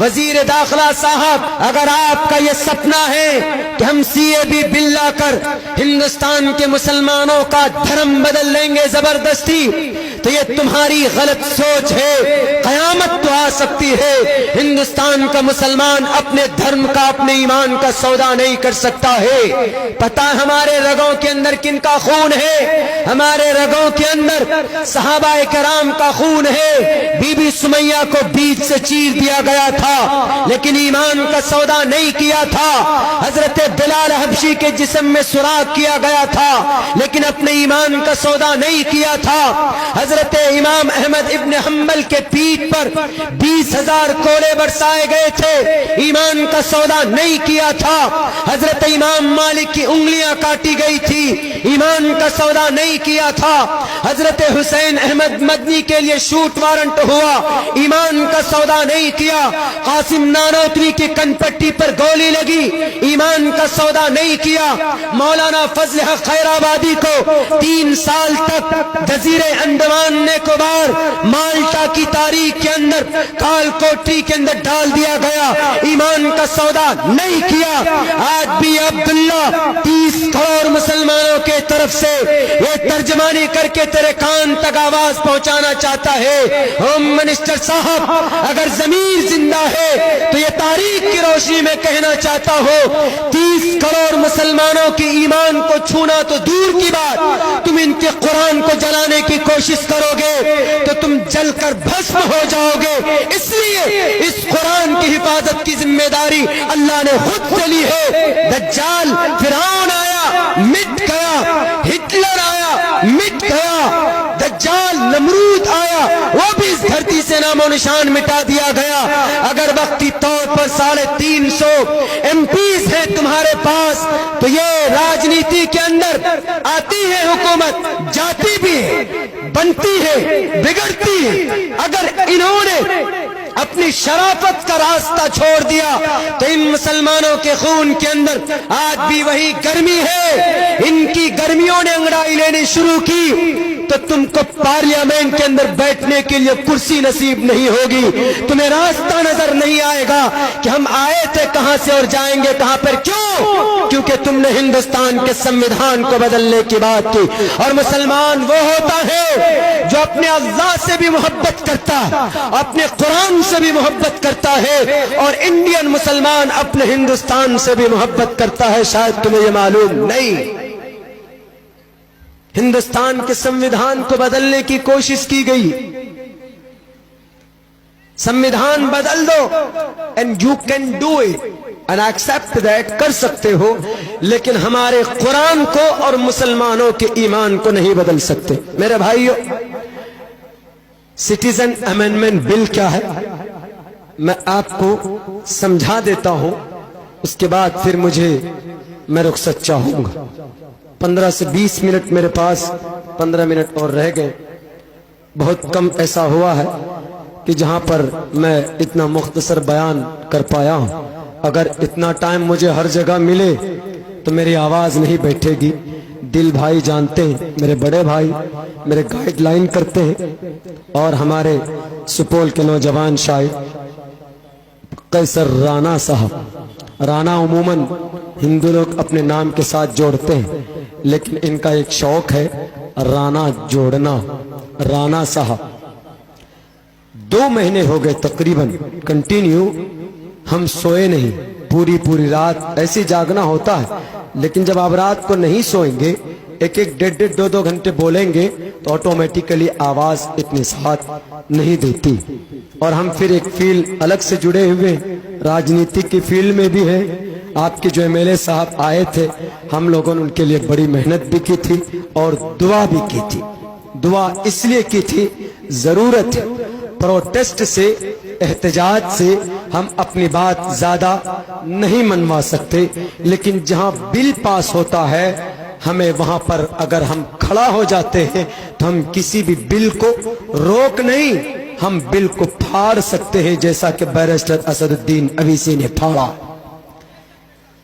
وزیر داخلہ صاحب، اگر آپ کا یہ سپنا ہے کہ ہم CAB بل لا کر ہندوستان کے مسلمانوں کا دھرم بدل لیں گے زبردستی، تو یہ تمہاری غلط سوچ ہے۔ قیامت تو آ سکتی ہے، ہندوستان کا مسلمان اپنے دھرم کا، اپنے ایمان کا سودا نہیں کر سکتا ہے۔ پتہ ہمارے رگوں کے اندر کن کا خون ہے؟ ہمارے رگوں کے اندر صحابہ کرام کا خون ہے۔ بی بی سمیہ کو بیچ سے چیر دیا گیا تھا، لیکن ایمان کا سودا نہیں کیا تھا۔ حضرت بلال حبشی کے جسم میں سوراخ کیا گیا تھا، لیکن اپنے ایمان کا سودا نہیں کیا تھا۔ حضرت امام احمد ابن حنبل کے پیٹھ پر 20,000 کوڑے برسائے گئے تھے، ایمان کا سودا نہیں کیا تھا۔ حضرت امام مالک کی انگلیاں کاٹی گئی تھی، ایمان کا سودا نہیں کیا تھا۔ حضرت حسین احمد مدنی کے لیے شوٹ وارنٹ ہوا، ایمان کا سودا نہیں کیا۔ قاسم نانوتوی کی کن پٹی پر گولی لگی، ایمان کا سودا نہیں کیا۔ مولانا فضل حق خیر آبادی کو 3 سال تک جزیرے انڈمان نکوبار مالٹا کی تاریخ کے اندر کال کوٹری کے اندر ڈال دیا گیا، ایمان کا سودا نہیں کیا۔ آج بھی عبداللہ 30 کروڑ مسلمانوں کے طرف سے یہ ترجمانی کر کے تیرے کان تک آواز پہنچانا چاہتا ہے۔ ہوم منسٹر صاحب، اگر ضمیر زندہ ہے تو یہ تاریخ کی روشنی میں کہنا چاہتا ہو، 30 کروڑ مسلمانوں کی ایمان کو چھونا تو دور کی بات، تم ان کے قرآن کو جلانے کی کوشش کرو گے تو تم جل کر بھسم ہو جاؤ گے۔ اس لیے اس قرآن کی حفاظت کی ذمہ داری اللہ نے خود سے لی ہے۔ دجال فرعون آیا مٹ گیا، ہٹلر آیا مٹ گیا، دجال نمرود آیا وہ بھی اس دھرتی سے نام و نشان مٹا دیا گیا۔ اگر وقتی طور پر 350 MPs ہیں تمہارے پاس، تو یہ راجنیتی کے اندر آتی ہے حکومت، جاتی بھی ہے، بنتی ہے، بگڑتی ہے۔ اگر انہوں نے اپنی شرافت کا راستہ چھوڑ دیا تو ان مسلمانوں کے خون کے اندر آج بھی وہی گرمی ہے۔ ان کی گرمیوں نے انگڑائی لینی شروع کی تو تم کو پارلیمنٹ کے اندر بیٹھنے کے لیے کرسی نصیب نہیں ہوگی، تمہیں راستہ نظر نہیں آئے گا کہ ہم آئے تھے کہاں سے اور جائیں گے کہاں پر۔ کیوں؟ کیونکہ تم نے ہندوستان کے سمویدھان کو بدلنے کی بات کی۔ اور مسلمان وہ ہوتا ہے جو اپنے اللہ سے بھی محبت کرتا ہے، اپنے قرآن سے بھی محبت کرتا ہے، اور انڈین مسلمان اپنے ہندوستان سے بھی محبت کرتا ہے۔ شاید تمہیں یہ معلوم نہیں۔ ہندوستان کے سمویدھان کو بدلنے کی کوشش کی گئی، سمویدھان بدل دو and you can do it and accept that، کر سکتے ہو، لیکن ہمارے قرآن کو اور مسلمانوں کے ایمان کو نہیں بدل سکتے۔ میرے بھائیو، سٹیزن امینڈمنٹ بل کیا ہے میں آپ کو سمجھا دیتا ہوں، اس کے بعد پھر میں رخصت چاہوں گا۔ 15 سے 20 منٹ میرے پاس، 15 منٹ اور رہ گئے۔ بہت کم ایسا ہوا ہے کہ جہاں پر میں اتنا مختصر بیان کر پایا ہوں۔ اگر اتنا ٹائم مجھے ہر جگہ ملے تو میری آواز نہیں بیٹھے گی۔ دل بھائی جانتے ہیں، میرے بڑے بھائی میرے گائیڈ لائن کرتے ہیں، اور ہمارے سپول کے نوجوان شاعر قیصر رانا صاحب، رانا عموماً ہندو لوگ اپنے نام کے ساتھ جوڑتے ہیں، لیکن ان کا ایک شوق ہے رانا جوڑنا۔ رانا صاحب 2 مہینے ہو گئے تقریباً کنٹینیو ہم سوئے نہیں، پوری رات ایسی جاگنا ہوتا ہے، لیکن جب آپ رات کو نہیں سوئیں گے، 1-1 2 گھنٹے بولیں گے تو آٹومیٹیکلی آواز اتنی ساتھ نہیں دیتی۔ اور ہم پھر ایک فیلڈ الگ سے جڑے ہوئے، راجنیتی کی فیلڈ میں بھی ہے۔ آپ کے جو MLA صاحب آئے تھے، ہم لوگوں نے ان کے لیے بڑی محنت بھی کی تھی اور دعا بھی کی تھی۔ دعا اس لیے کی تھی، ضرورت ہے، پروٹیسٹ سے، احتجاج سے ہم اپنی بات زیادہ نہیں منوا سکتے، لیکن جہاں بل پاس ہوتا ہے ہمیں وہاں پر اگر ہم کھڑا ہو جاتے ہیں تو ہم کسی بھی بل کو روک نہیں، ہم بل کو پھاڑ سکتے ہیں، جیسا کہ بیرسٹر اسد الدین اویسی نے پھاڑا۔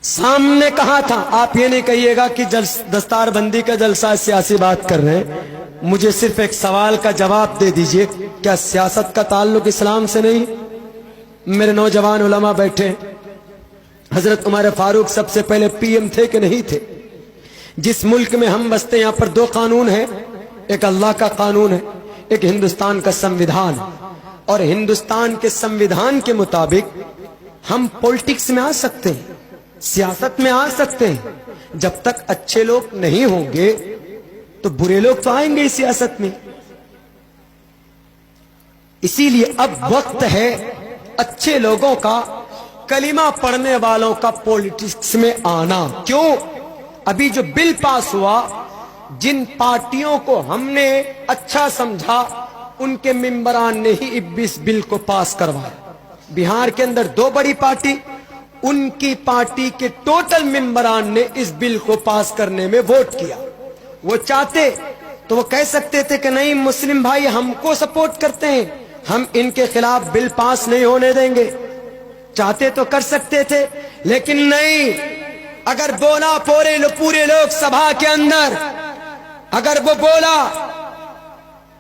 سامنے کہا تھا، آپ یہ نہیں کہیے گا کہ دستار بندی کا جلسہ سیاسی بات کر رہے ہیں، مجھے صرف ایک سوال کا جواب دے دیجئے، کیا سیاست کا تعلق اسلام سے نہیں؟ मेरे नौजवान उलमा बैठे, हजरत उमर फारूक सबसे पहले पीएम थे कि नहीं थे? जिस मुल्क में हम बसते यहाँ पर दो कानून है, एक अल्लाह का कानून है, एक हिंदुस्तान का संविधान। और हिंदुस्तान के संविधान के मुताबिक हम पॉलिटिक्स में आ सकते हैं, सियासत में आ सकते हैं। जब तक अच्छे लोग नहीं होंगे तो बुरे लोग तो आएंगे इस सियासत में। इसीलिए अब वक्त है अच्छे लोगों का, कलिमा पढ़ने वालों का पॉलिटिक्स में आना। क्यों? अभी जो बिल पास हुआ, जिन पार्टियों को हमने अच्छा समझा उनके मेंबरान ने ही इस बिल को पास करवाया। बिहार के अंदर दो बड़ी पार्टी, उनकी पार्टी के टोटल मेंबरान ने इस बिल को पास करने में वोट किया। वो चाहते तो वो कह सकते थे कि नहीं, मुस्लिम भाई हमको सपोर्ट करते हैं, हम इनके खिलाफ बिल पास नहीं होने देंगे। चाहते तो कर सकते थे, लेकिन नहीं। अगर बोला पूरे लोग सभा के अंदर, अगर वो बोला,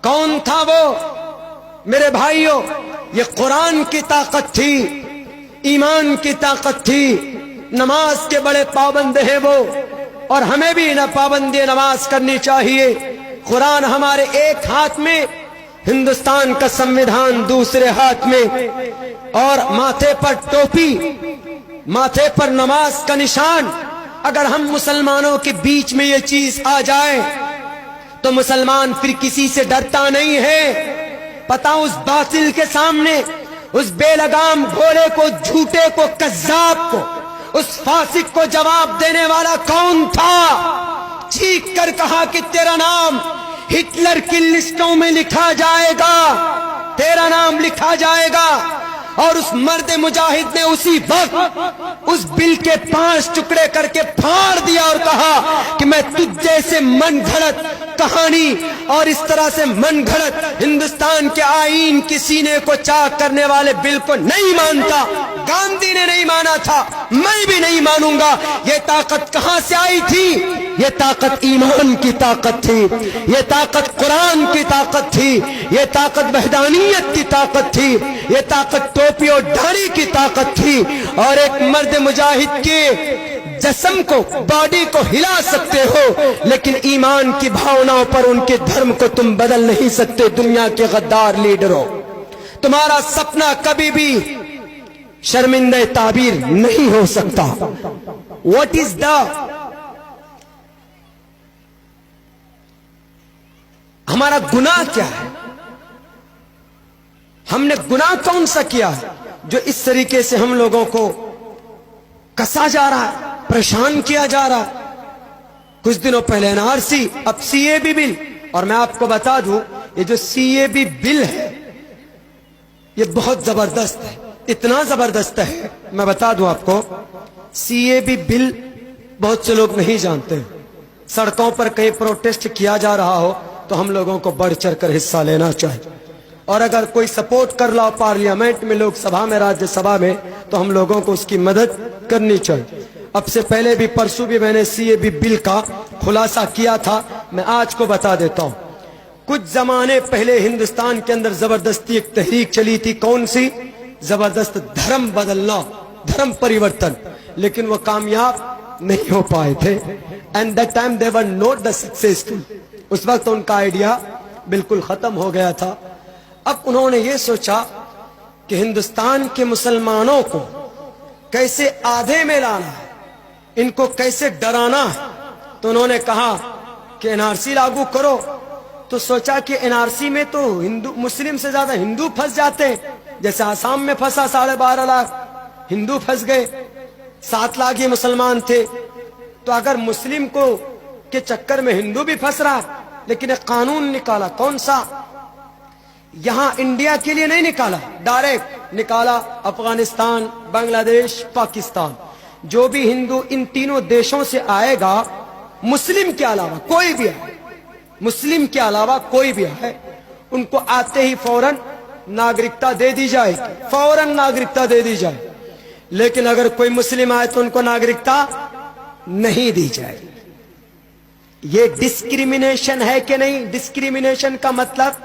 कौन था वो? मेरे भाइयों, ये कुरान की ताकत थी, ईमान की ताकत थी। नमाज के बड़े पाबंद हैं वो, और हमें भी ना पाबंदी नमाज करनी चाहिए। कुरान हमारे एक हाथ में, हिंदुस्तान का संविधान दूसरे हाथ में, और माथे पर टोपी, माथे पर नमाज का निशान। अगर हम मुसलमानों के बीच में ये चीज आ जाए तो मुसलमान फिर किसी से डरता नहीं है। पता उस बातिल के सामने, उस बेलगाम घोड़े को, झूठे को, कज्जाब को, उस फासिक को जवाब देने वाला कौन था? चीख कर कहा कि तेरा नाम हिटलर की लिस्टों में लिखा जाएगा, तेरा नाम लिखा जाएगा। और उस मर्द मुजाहिद ने उसी वक्त उस बिल के 5 टुकड़े करके फाड़ दिया और कहा कि मैं तुझ जैसे मन घड़त कहानी और इस तरह से मन घड़त हिंदुस्तान के आईन की सीने को चाक करने वाले बिल को नहीं मानता। गांधी ने नहीं माना था, मैं भी नहीं मानूंगा। ये ताकत कहां से आई थी? ये ताकत ईमान की ताकत थी, ये ताकत कुरान की ताकत थी, ये ताकत वहदानियत की ताकत थी, ये ताकत टोपी और दाढ़ी की ताकत थी। और एक मर्द मुजाहिद के जिस्म को, बॉडी को हिला सकते हो, लेकिन ईमान की भावनाओं पर, उनके धर्म को तुम बदल नहीं सकते। दुनिया के गद्दार लीडरों, तुम्हारा सपना कभी भी शर्मिंदे ताबीर नहीं हो सकता। व्हाट इज द, हमारा गुनाह क्या है? हमने गुनाह कौन सा किया है जो इस तरीके से हम लोगों को कसा जा रहा है, परेशान किया जा रहा है? कुछ दिनों पहले एनआरसी, अब सीएबी बिल। और मैं आपको बता दूं, ये जो सीएबी बिल है ये बहुत जबरदस्त है, इतना जबरदस्त है, मैं बता दूं आपको। सीएबी बिल बहुत से लोग नहीं जानते। सड़कों पर कहीं प्रोटेस्ट किया जा रहा हो तो हम लोगों को बढ़ चढ़ कर हिस्सा लेना चाहिए। और अगर कोई सपोर्ट कर रहा पार्लियामेंट में, लोकसभा में, राज्यसभा में, तो हम लोगों को उसकी मदद करनी चाहिए। अब से पहले भी, परसों भी मैंने सीएबी बिल का खुलासा किया था, मैं आज को बता देता हूं। कुछ जमाने पहले हिंदुस्तान के अंदर जबरदस्ती एक तहरीक चली थी। कौन सी? जबरदस्त धर्म बदलना, धर्म परिवर्तन, लेकिन वो कामयाब नहीं हो पाए थे। And that time they were not the successful. उस वक्त उनका आइडिया बिल्कुल खत्म हो गया था। अब उन्होंने ये सोचा कि हिंदुस्तान के मुसलमानों को कैसे आधे में लाना है, इनको कैसे डराना है। तो उन्होंने कहा कि एनआरसी लागू करो। तो सोचा कि एनआरसी में तो हिंदू, मुस्लिम से ज्यादा हिंदू फंस जाते हैं। जैसे आसाम में फंसा 12.5 लाख हिंदू फंस गए, 7 लाख ही मुसलमान थे। तो अगर मुस्लिम को के चक्कर में हिंदू भी फंस रहा, लेकिन एक कानून निकाला। कौन सा? यहां इंडिया के लिए नहीं निकाला, डायरेक्ट निकाला अफगानिस्तान, बांग्लादेश, पाकिस्तान। जो भी हिंदू इन तीनों देशों से आएगा, मुस्लिम के अलावा कोई भी है, मुस्लिम के अलावा कोई भी है, उनको आते ही फौरन नागरिकता दे दी जाएगी, फौरन नागरिकता दे दी जाए। लेकिन अगर कोई मुस्लिम आए तो उनको नागरिकता नहीं दी जाएगी। ये डिस्क्रिमिनेशन है कि नहीं? डिस्क्रिमिनेशन का मतलब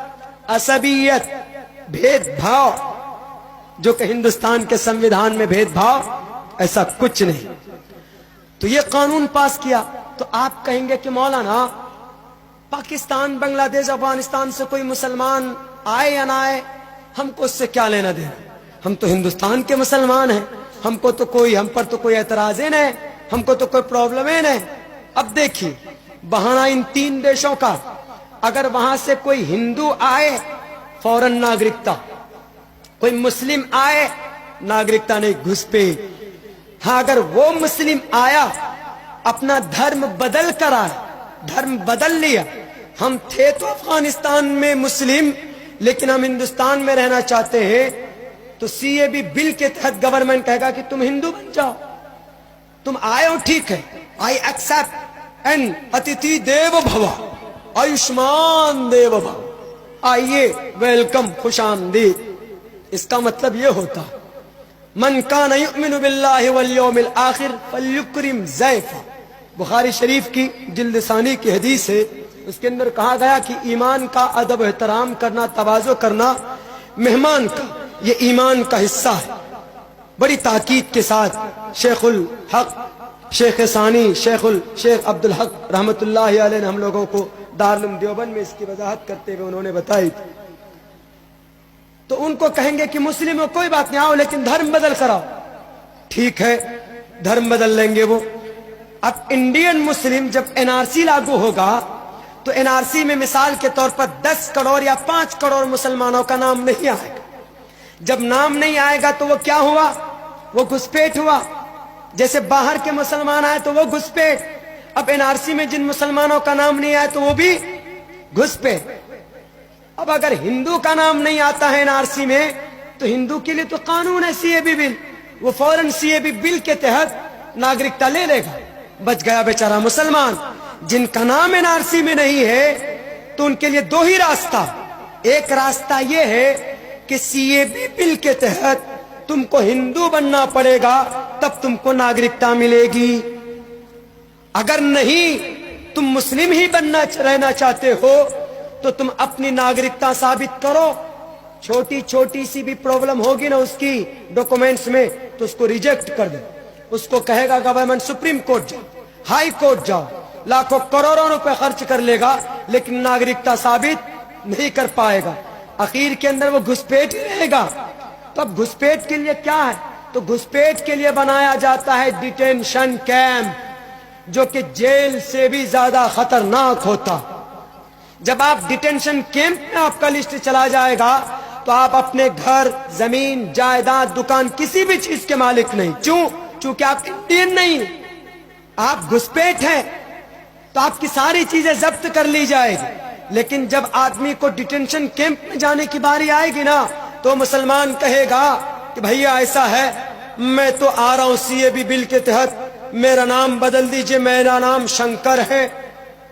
असबियत, भेदभाव। جو کہ ہندوستان کے संविधान में भेदभाव ऐसा कुछ नहीं। तो ये कानून पास किया तो आप कहेंगे कि मौलाना पाकिस्तान, बांग्लादेश, अफगानिस्तान से कोई मुसलमान आए या ना आए, हमको उससे क्या लेना देना, हम तो हिंदुस्तान के मुसलमान हैं, हम पर तो कोई एतराज ही नहीं, हमको तो कोई प्रॉब्लम ही नहीं। अब देखिए बहाना इन 3 देशों का, अगर वहां से कोई हिंदू आए फौरन नागरिकता, कोई मुस्लिम आए नागरिकता नहीं, घुसपैठ। हाँ, अगर वो मुस्लिम आया अपना धर्म बदल कर आया, धर्म बदल लिया, हम थे तो अफगानिस्तान में मुस्लिम लेकिन हम हिंदुस्तान में रहना चाहते हैं, तो सीएबी बिल के तहत गवर्नमेंट कहेगा कि तुम हिंदू बन जाओ, तुम आए हो ठीक है, आई एक्सेप्ट एंड अतिथि देव भव, आयुष्मान देव भव, आइए, वेलकम, खुशामदीद। इसका मतलब ये होता मन कान युमिनु बिल्लाहि वल यौमिल आखिर फल्युक्रिम ज़ैफ़ा। बुखारी शरीफ की जिल्द सानी की हदीस है, उसके अंदर कहा गया कि ईमान का अदब एहतराम करना, तवाज़ो करना मेहमान का, ये ईमान का हिस्सा है। बड़ी ताकीद के साथ शेखुल हक, शेख सानी, शेख अब्दुल हक रहमतुल्लाहि अलैह ने हम लोगों को दारुल देवबंद में इसकी वजाहत करते हुए उन्होंने बताई थी। तो उनको कहेंगे कि मुस्लिम हो कोई बात नहीं, आओ लेकिन धर्म बदल कराओ, ठीक है, धर्म बदल लेंगे वो। अब इंडियन मुस्लिम जब एनआरसी लागू होगा तो एनआरसी में मिसाल के तौर पर 10 करोड़ या 5 करोड़ मुसलमानों का नाम नहीं आएगा। जब नाम नहीं आएगा तो वो क्या हुआ, वो घुसपैठ हुआ। जैसे बाहर के मुसलमान आए तो वो घुसपैठ, अब एनआरसी में जिन मुसलमानों का नाम नहीं आया तो वो भी घुसपैठ। अब अगर हिंदू का नाम नहीं आता है एनआरसी में तो हिंदू के लिए तो कानून है सीएबी बिल, वो फौरन सीएबी बिल के तहत नागरिकता ले लेगा, बच गया बेचारा मुसलमान। जिनका नाम एनआरसी में नहीं है तो उनके लिए 2 ही रास्ता, एक रास्ता ये है कि सीएबी बिल के तहत तुमको हिंदू बनना पड़ेगा तब तुमको नागरिकता मिलेगी, अगर नहीं तुम मुस्लिम ही रहना चाहते हो तो तुम अपनी नागरिकता साबित करो। छोटी छोटी सी भी प्रॉब्लम होगी ना उसकी डॉक्यूमेंट्स में तो उसको रिजेक्ट कर दो, उसको कहेगा गवर्नमेंट सुप्रीम कोर्ट जाओ, हाई कोर्ट जाओ, लाखों करोड़ों रुपए खर्च कर लेगा लेकिन नागरिकता साबित नहीं कर पाएगा, आखिर के अंदर वो घुसपैठ ही रहेगा। तो अब घुसपैठ के लिए क्या है, तो घुसपैठ के लिए बनाया जाता है डिटेंशन कैंप, जो कि जेल से भी ज्यादा खतरनाक होता। जब आप डिटेंशन कैंप में आपका लिस्ट चला जाएगा तो आप अपने घर, जमीन, जायदाद, दुकान, किसी भी चीज के मालिक नहीं। चूंकि आप इंडियन नहीं, आप घुसपैठ हैं, तो आपकी सारी चीजें जब्त कर ली जाएगी। लेकिन जब आदमी को डिटेंशन कैंप में जाने की बारी आएगी ना तो मुसलमान कहेगा कि भैया ऐसा है, मैं तो आ रहा हूं सीएबी बिल के तहत, मेरा नाम बदल दीजिए, मेरा नाम शंकर है,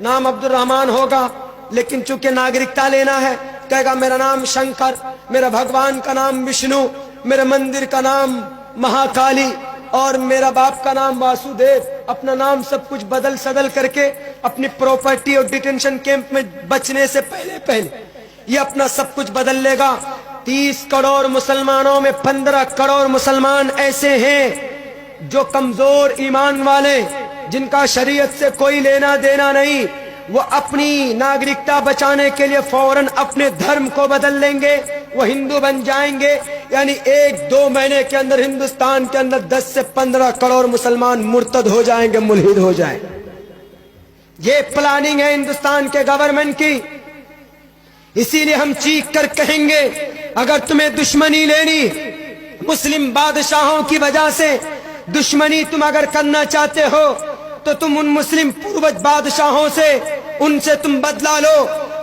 नाम अब्दुल रहमान होगा, लेकिन चूंकि नागरिकता लेना है कहेगा मेरा नाम शंकर, मेरा भगवान का नाम विष्णु, मेरे मंदिर का नाम महाकाली और मेरा बाप का नाम वासुदेव। अपना नाम सब कुछ बदल सदल करके अपनी प्रॉपर्टी और डिटेंशन कैंप में बचने से पहले ये अपना सब कुछ बदल लेगा। 30 करोड़ मुसलमानों में 15 करोड़ मुसलमान ऐसे हैं जो कमजोर ईमान वाले, जिनका शरीयत से कोई लेना देना नहीं, वो अपनी नागरिकता बचाने के लिए फौरन अपने धर्म को बदल लेंगे, वो हिंदू बन जाएंगे। यानी 1-2 महीने के अंदर हिंदुस्तान के अंदर 10 से 15 करोड़ मुसलमान मुर्तद हो जाएंगे, मुल्हिद हो जाएंगे। ये प्लानिंग है हिंदुस्तान के गवर्नमेंट की। इसीलिए हम चीख कर कहेंगे, अगर तुम्हें दुश्मनी लेनी मुस्लिम बादशाहों की वजह से, दुश्मनी तुम अगर करना चाहते हो तो तुम उन मुस्लिम पूर्वज बादशाहों से, उनसे तुम बदला लो।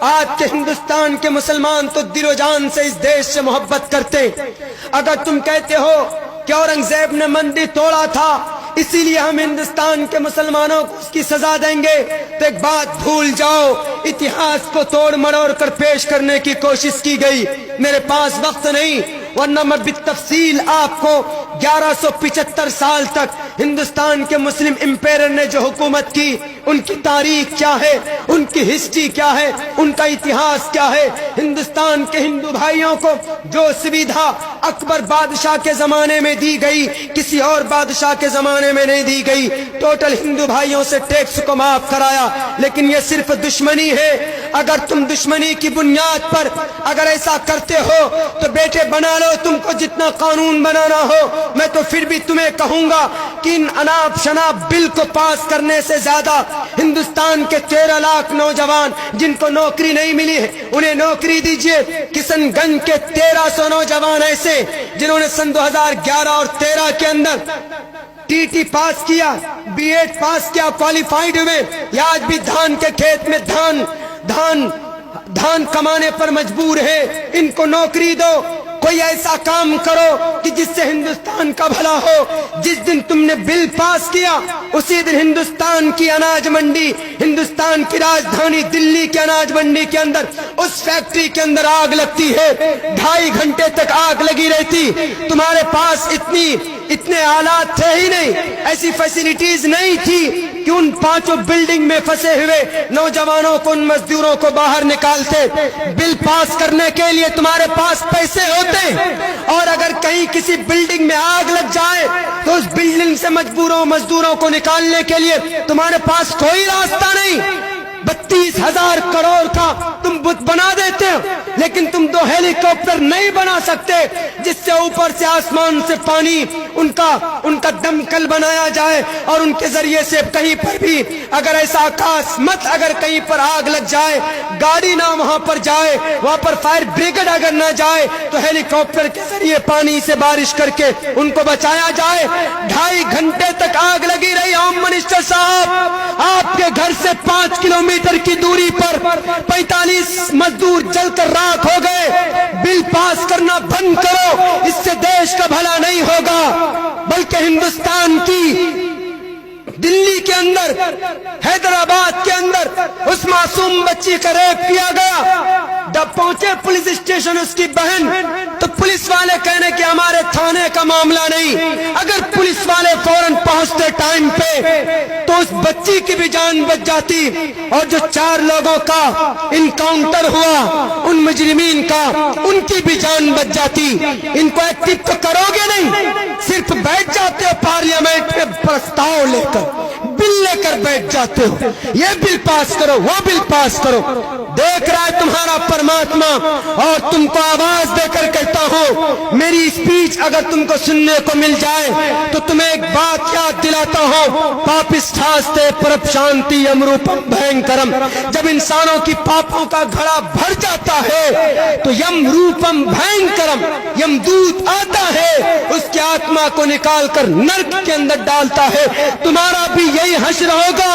आज के हिंदुस्तान के मुसलमान तो दिलो जान से इस देश से मोहब्बत करते। अगर तुम कहते हो कि औरंगजेब ने मंदिर तोड़ा था इसीलिए हम हिंदुस्तान के मुसलमानों को उसकी सजा देंगे, तो एक बात भूल जाओ, इतिहास को तोड़ मरोड़ कर पेश करने की कोशिश की गई। मेरे पास वक्त नहीं, वरना मैं बितफसील आपको 1175 साल तक हिंदुस्तान के मुस्लिम इंपेयर ने जो हुकूमत की ان کی تاریخ کیا ہے، ان کی ہسٹری کیا ہے، ان کا اتہاس کیا ہے۔ ہندوستان کے ہندو بھائیوں کو جو سویدھا اکبر بادشاہ کے زمانے میں دی گئی کسی اور بادشاہ کے زمانے میں نہیں دی گئی۔ ٹوٹل ہندو بھائیوں سے ٹیکس کو معاف کرایا، لیکن یہ صرف دشمنی ہے۔ اگر تم دشمنی کی بنیاد پر اگر ایسا کرتے ہو تو بیٹے بنا لو تم کو جتنا قانون بنانا ہو، میں تو پھر بھی تمہیں کہوں گا کہ ان اناپ شناپ بل کو پاس کرنے سے زیادہ ہندوستان کے 13 لاکھ نوجوان جن کو نوکری نہیں ملی ہے انہیں نوکری دیجیے۔ کشن گنج کے 1300 نوجوان ایسے جنہوں نے سن 2011 اور 13 کے اندر ٹی پاس کیا، بی ایڈ پاس کیا، کوالیفائیڈ ہوئے، یا آج بھی دھان کے کھیت میں دھان کمانے پر مجبور ہے۔ ان کو نوکری دو، کوئی ایسا کام کرو کہ جس سے ہندوستان کا بھلا ہو۔ جس دن تم نے بل پاس کیا اسی دن ہندوستان کی اناج منڈی، ہندوستان کی راجدھانی دلی کے اناج منڈی کے اندر اس فیکٹری کے اندر آگ لگتی ہے، 2.5 گھنٹے تک آگ لگی رہتی۔ تمہارے پاس اتنے آلات تھے ہی نہیں، ایسی فیسلٹیز نہیں تھی کہ ان 5 بلڈنگ میں پھنسے ہوئے نوجوانوں کو، ان مزدوروں کو باہر نکالتے۔ بل پاس کرنے کے لیے تمہارے پاس پیسے ہوتے، اور اگر کہیں کسی بلڈنگ میں آگ لگ جائے تو اس بلڈنگ سے مزدوروں کو نکالنے کے لیے تمہارے پاس کوئی راستہ نہیں۔ 32,000 کروڑ کا تم بت بنا دیتے ہو، لیکن تم 2 ہیلی کاپٹر نہیں بنا سکتے جس سے اوپر سے آسمان سے پانی ان کا دمکل بنایا جائے، اور ان کے ذریعے سے کہیں پر بھی اگر ایسا اکاسمت اگر کہیں پر آگ لگ جائے، گاڑی نہ وہاں پر جائے، وہاں پر فائر بریگیڈ اگر نہ جائے تو ہیلی کاپٹر کے ذریعے پانی سے بارش کر کے ان کو بچایا جائے۔ 2.5 گھنٹے تک آگ لگی رہی۔ ہوم منسٹر صاحب، آپ کے گھر سے 5 کلومیٹر کی دوری پر 45 مزدور جل کر راکھ ہو گئے۔ بل پاس کرنا بند کرو، اس سے دیش کا بھلا نہیں ہوگا، بلکہ ہندوستان کی دلی کے اندر، حیدرآباد کے اندر اس معصوم بچی کا ریپ کیا گیا۔ جب پہنچے پولیس اسٹیشن اس کی بہن، تو پولیس والے کہنے کہ ہمارے تھانے کا معاملہ نہیں۔ اگر پولیس والے فوراً پہنچتے ٹائم پہ تو اس بچی کی بھی جان بچ جاتی، اور جو 4 لوگوں کا انکاؤنٹر ہوا ان مجرمین کا، ان کی بھی جان بچ جاتی۔ ان کو ایکٹیو تو کرو گے نہیں، صرف بیٹھ جاتے ہو پارلیمنٹ میں پرستاؤ لے کر، بل لے کر بیٹھ جاتے ہو، یہ بل پاس کرو، وہ بل پاس کرو۔ دیکھ رہا ہے تمہارا پرماتما، اور تم کو آواز دے کر کہتا ہوں، میری اسپیچ اگر تم کو سننے کو مل جائے تو تمہیں ایک بات یاد دلاتا ہوں، پاپستھاستے پرپ شانتی یم روپم بھینکرم۔ جب انسانوں کی پاپوں کا گھڑا بھر جاتا ہے تو یم روپم بھینکرم، یم دود آتا ہے، اس کی آتما کو نکال کر نرک کے اندر ڈالتا ہے۔ تمہارا بھی یہی حشر ہوگا۔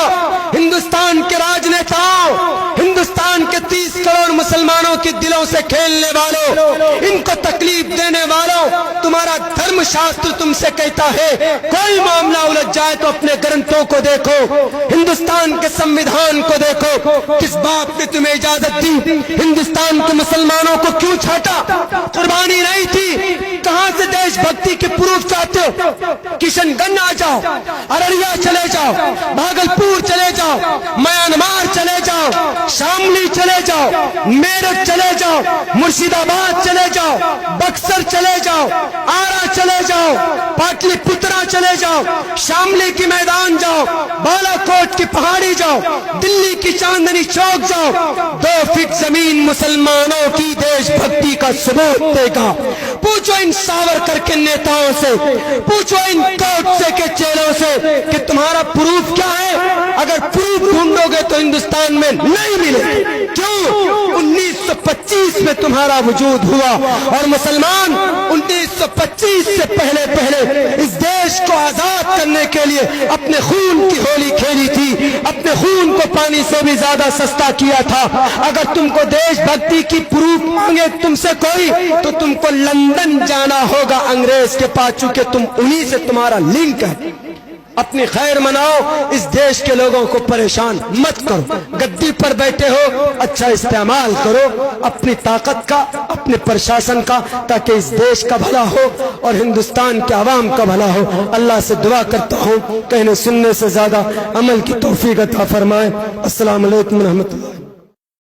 ہندوستان کے راجنیتاؤں، ہندوستان کے 30 کروڑ مسلمانوں کے دلوں سے کھیلنے والوں، ان کو تکلیف دینے والوں، تمہارا دھرم شاستر تم سے کہتا ہے کوئی معاملہ الجھ جائے تو اپنے گرنتھوں کو دیکھو، ہندوستان کے سمویدھان کو دیکھو، کس باپ نے تمہیں اجازت دی؟ ہندوستان کے مسلمانوں کو کیوں چھاٹا؟ قربانی نہیں تھی؟ کہاں سے دیش بھکتی کے پروف چاہتے ہو؟ کشن گنج آ جاؤ، ارریا چلے جاؤ، بھاگلپور چلے جاؤ، میانمار چلے جاؤ، شاملی چلے جاؤ، میرٹھ چلے جاؤ، مرشید آباد چلے جاؤ، بکسر چلے جاؤ، آرا چلے جاؤ، پاٹلی پترا چلے جاؤ، شاملی کی میدان جاؤ، بالا کوٹ کی پہاڑی جاؤ، دلی کی چاندنی چوک جاؤ، 2 فٹ زمین مسلمانوں کی دیش بھکتی کا ثبوت دے گا۔ پوچھو ان ساورکر کے نیتاؤں سے، پوچھو ان کوٹ سے کے چیلوں سے کہ تمہارا پروف کیا ہے؟ اگر پروف ڈھونڈو گے تو ہندوستان میں نہیں ملے۔ کیوں؟ 1925 میں تمہارا وجود ہوا، اور مسلمان 1925 سے پہلے اس دیش کو آزاد کرنے کے لیے اپنے خون کی ہولی کھیلی تھی، اپنے خون کو پانی سے بھی زیادہ سستا کیا تھا۔ اگر تم کو دیش بھکتی کی پروف مانگے تم سے کوئی، تو تم کو لندن جانا ہوگا انگریز کے پاس، چونکہ تم انہی سے تمہارا لنک ہے۔ اپنی خیر مناؤ، اس دیش کے لوگوں کو پریشان مت کرو۔ گدی پر بیٹھے ہو، اچھا استعمال کرو اپنی طاقت کا، اپنے پرشاسن کا، تاکہ اس دیش کا بھلا ہو اور ہندوستان کے عوام کا بھلا ہو۔ اللہ سے دعا کرتا ہوں کہنے سننے سے زیادہ عمل کی توفیق عطا فرمائے۔ السلام علیکم ورحمۃ اللہ۔